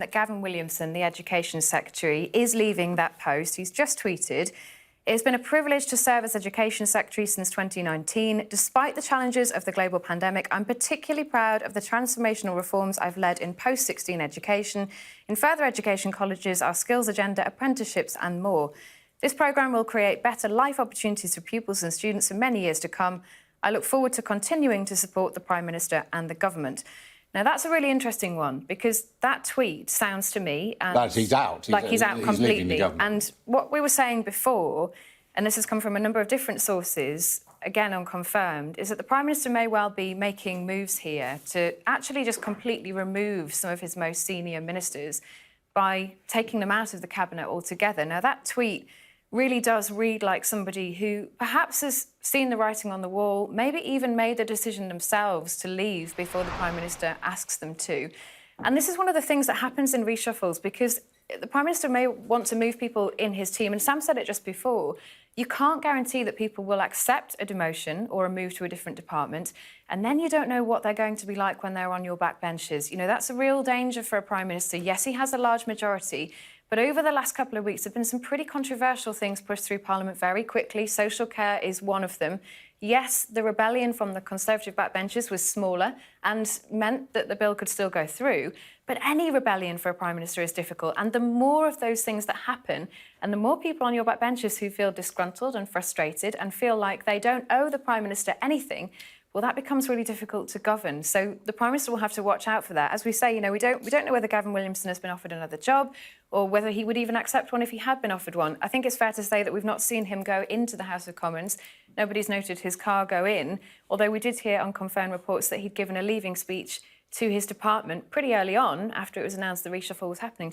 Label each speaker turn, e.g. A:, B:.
A: that Gavin Williamson, the Education Secretary, is leaving that post. He's just tweeted, "It has been a privilege to serve as Education Secretary since 2019. Despite the challenges of the global pandemic, I'm particularly proud of the transformational reforms I've led in post-16 education, in further education colleges, our skills agenda, apprenticeships and more. This programme will create better life opportunities for pupils and students for many years to come. I look forward to continuing to support the Prime Minister and the government." Now, that's a really interesting one, because that tweet sounds to me
B: he's out.
A: He's out completely.
B: And
A: what we were saying before, and this has come from a number of different sources, again unconfirmed, is that the Prime Minister may well be making moves here to actually just completely remove some of his most senior ministers by taking them out of the Cabinet altogether. Now, that tweet really does read like somebody who perhaps has seen the writing on the wall, maybe even made the decision themselves to leave before the Prime Minister asks them to. And this is one of the things that happens in reshuffles, because the Prime Minister may want to move people in his team, and Sam said it just before, you can't guarantee that people will accept a demotion or a move to a different department, and then you don't know what they're going to be like when they're on your backbenches. You know, that's a real danger for a Prime Minister. Yes, he has a large majority, but over the last couple of weeks, there have been some pretty controversial things pushed through Parliament very quickly. Social care is one of them. Yes, the rebellion from the Conservative backbenches was smaller and meant that the bill could still go through. But any rebellion for a Prime Minister is difficult. And the more of those things that happen, and the more people on your backbenches who feel disgruntled and frustrated and feel like they don't owe the Prime Minister anything, well, that becomes really difficult to govern. So the Prime Minister will have to watch out for that. As we say, you know, we don't know whether Gavin Williamson has been offered another job or whether he would even accept one if he had been offered one. I think it's fair to say that we've not seen him go into the House of Commons. Nobody's noted his car go in, although we did hear unconfirmed reports that he'd given a leaving speech to his department pretty early on after it was announced the reshuffle was happening.